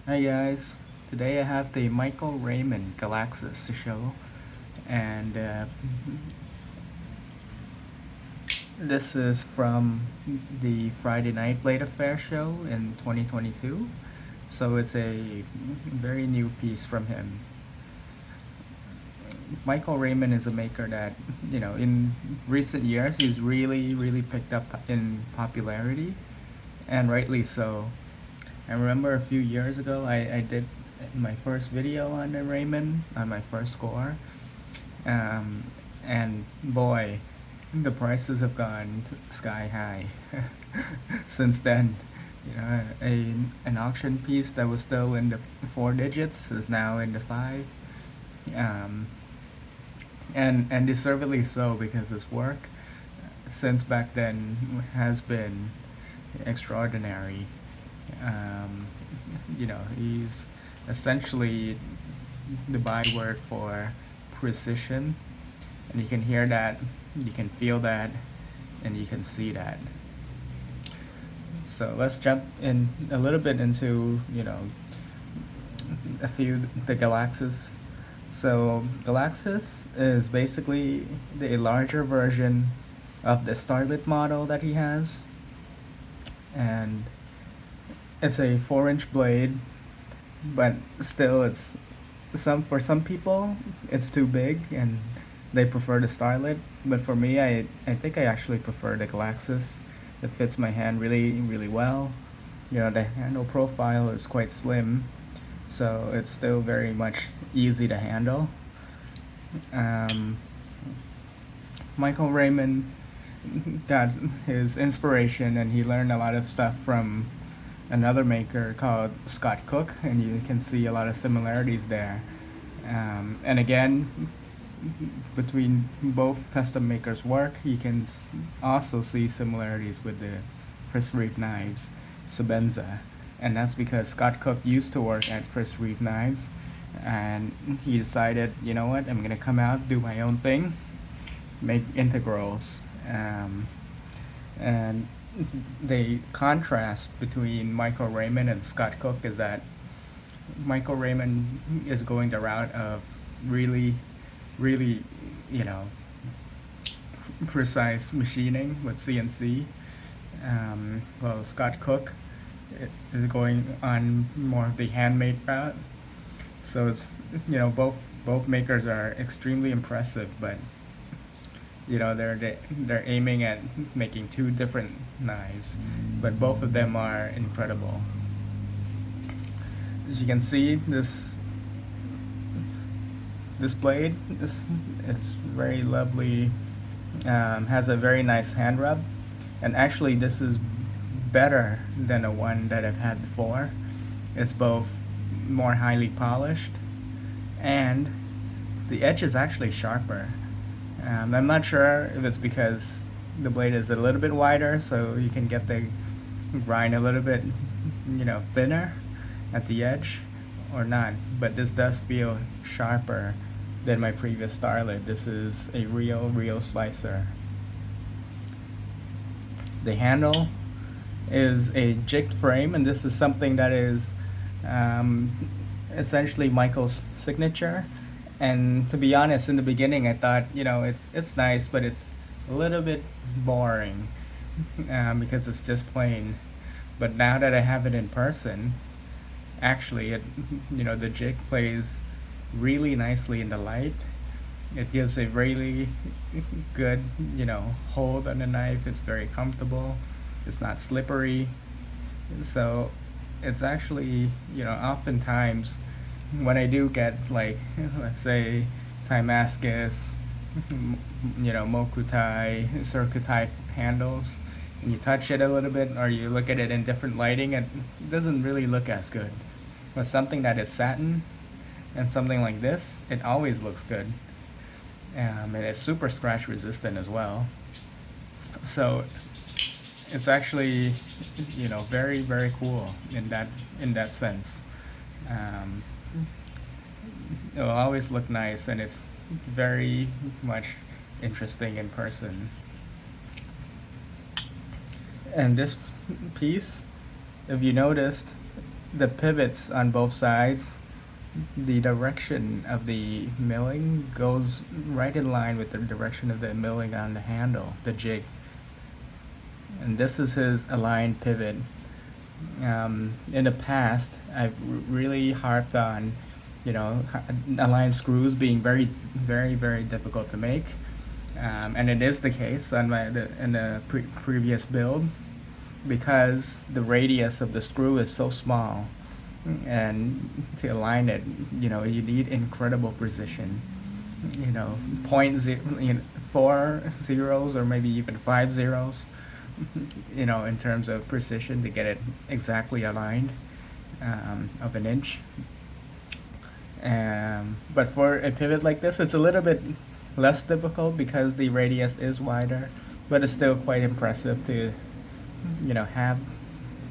Hi guys, today I have the Michael Raymond Galaxis to show, and this is from the Friday Night Blade Affair show in 2022. So it's a very new piece from him. Michael Raymond is a maker that, in recent years he's really picked up in popularity, and rightly so. I remember a few years ago I did my first video on the Raymond on my first score, um, and boy, the prices have gone sky high since then. An auction piece that was still in the four digits is now in the five, um, and deservedly so because his work since back then has been extraordinary. Um, he's essentially the byword for precision, and you can hear that, you can feel that, and you can see that. So let's jump in a little bit into the Galaxis. So Galaxis is basically the larger version of the Starlit model that he has, and it's a 4-inch blade, but still it's for some people it's too big and they prefer the Starlit. But for me, I think I actually prefer the Galaxis. It fits my hand really well. The handle profile is quite slim, so it's still very much easy to handle. um, Michael Raymond got his inspiration, and he learned a lot of stuff from another maker called Scott Cook, and you can see a lot of similarities there. And again, between both custom makers' work, you can also see similarities with the Chris Reeve Knives, Sabenza, and that's because Scott Cook used to work at Chris Reeve Knives, and he decided, you know what, I'm gonna come out, do my own thing, make integrals. And the contrast between Michael Raymond and Scott Cook is that Michael Raymond is going the route of really, you know, precise machining with CNC. Well, Scott Cook is going on more of the handmade route. So it's, both makers are extremely impressive, but they're aiming at making two different knives, but both of them are incredible. As you can see, this blade is very lovely. Has a very nice hand rub, and actually this is better than the one that I've had before. It's both more highly polished, and the edge is actually sharper. I'm not sure if it's because the blade is a little bit wider, so you can get the grind a little bit, thinner at the edge, or not. But this does feel sharper than my previous Starlit. This is a real slicer. The handle is a jigged frame, and this is something that is essentially Michael's signature. And to be honest, in the beginning, I thought, it's nice, but it's a little bit boring because it's just plain. But now that I have it in person, actually, the jig plays really nicely in the light. It gives a really good, hold on the knife. It's very comfortable. It's not slippery. So it's actually, oftentimes when I do get, like, let's say Timascus, Mokutai, Surkutai handles, and you touch it a little bit or you look at it in different lighting, it doesn't really look as good. But something that is satin and something like this, it always looks good. And it's super scratch resistant as well. So it's actually, very cool in that sense. Um, it'll always look nice, and it's very much interesting in person. And this piece, if you noticed, the pivots on both sides, the direction of the milling goes right in line with the direction of the milling on the handle, the jig. And this is his aligned pivot. In the past, I've really harped on, aligned screws being very, very, very difficult to make. And it is the case in the previous build, because the radius of the screw is so small, and to align it, you need incredible precision. Point zero, 4 zeros or maybe even 5 zeros, in terms of precision to get it exactly aligned, of an inch. But for a pivot like this, it's a little bit less difficult because the radius is wider, but it's still quite impressive to, have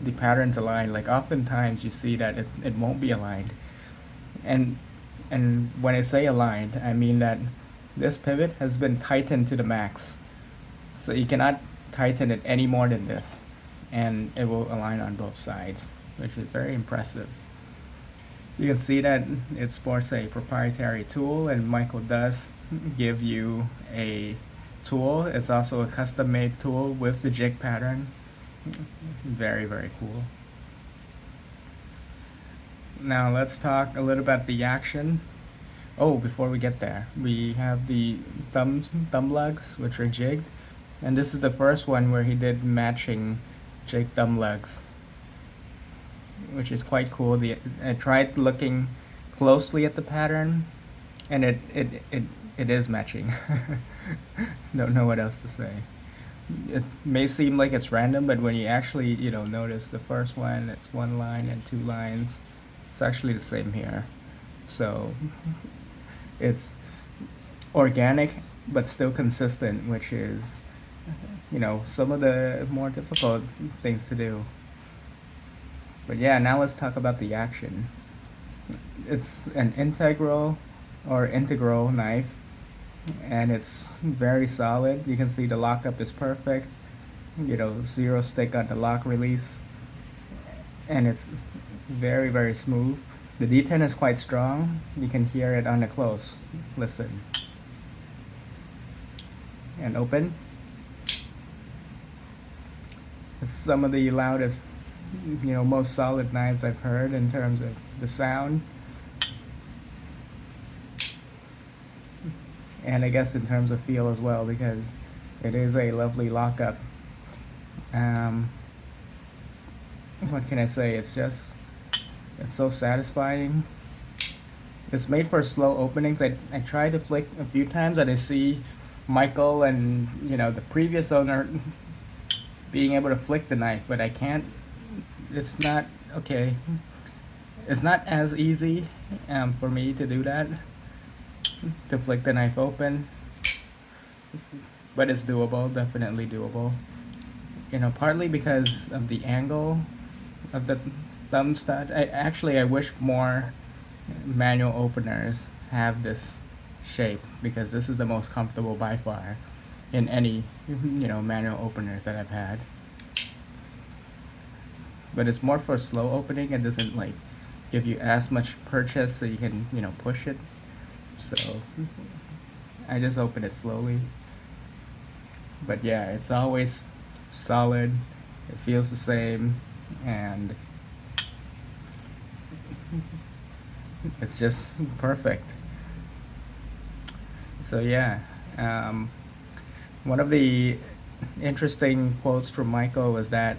the patterns aligned. Like oftentimes you see that it won't be aligned. And when I say aligned, I mean that this pivot has been tightened to the max. So you cannot tighten it any more than this, and it will align on both sides, which is very impressive. You can see that it sports a proprietary tool, and Michael does give you a tool. It's also a custom made tool with the jig pattern. Very, very cool. Now let's talk a little about the action. Oh, before we get there, we have the thumb lugs, which are jigged. And this is the first one where he did matching jig thumb lugs, which is quite cool. I tried looking closely at the pattern, and it is matching. Don't know what else to say. It may seem like it's random, but when you actually notice the first one, it's one line and two lines. It's actually the same here. So it's organic but still consistent, which is some of the more difficult things to do. But yeah, now let's talk about the action. It's an integral knife, and it's very solid. You can see the lockup is perfect. Zero stick on the lock release, and it's very, very smooth. The detent is quite strong. You can hear it on the close. Listen. And open. It's some of the loudest, most solid knives I've heard in terms of the sound. And I guess in terms of feel as well, because it is a lovely lockup. What can I say? It's so satisfying. It's made for slow openings. I tried to flick a few times, and I see Michael and the previous owner being able to flick the knife, but I can't. It's not okay. It's not as easy for me to do that, to flick the knife open, but it's doable. Definitely doable. Partly because of the angle of the thumb stud. I wish more manual openers have this shape, because this is the most comfortable by far in any manual openers that I've had. But it's more for slow opening. It doesn't give you as much purchase, so you can push it. So I just open it slowly. But yeah, it's always solid. It feels the same, and it's just perfect. So yeah, one of the interesting quotes from Michael was that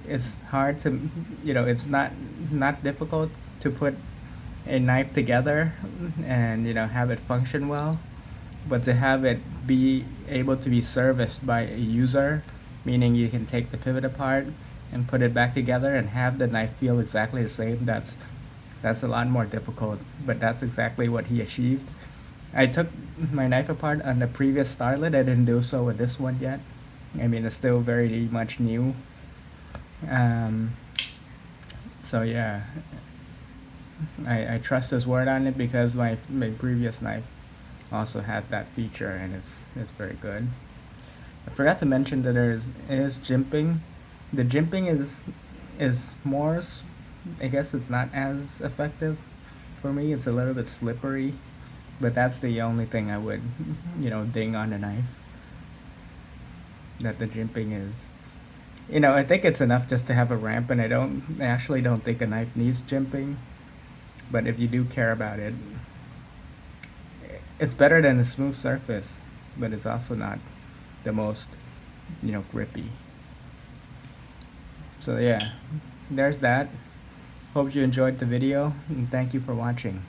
it's hard to, it's not difficult to put a knife together and have it function well, but to have it be able to be serviced by a user, meaning you can take the pivot apart and put it back together and have the knife feel exactly the same. That's a lot more difficult, but that's exactly what he achieved. I took my knife apart on the previous Starlet. I didn't do so with this one yet. I mean, it's still very much new. So yeah, I trust his word on it, because my previous knife also had that feature, and it's very good. I forgot to mention that is jimping. The jimping is is more, I guess it's not as effective for me. It's a little bit slippery, but that's the only thing I would, ding on the knife. That the jimping is, I think it's enough just to have a ramp, and I actually don't think a knife needs jimping. But if you do care about it, it's better than a smooth surface, but it's also not the most, grippy. So yeah, there's that. Hope you enjoyed the video, and thank you for watching.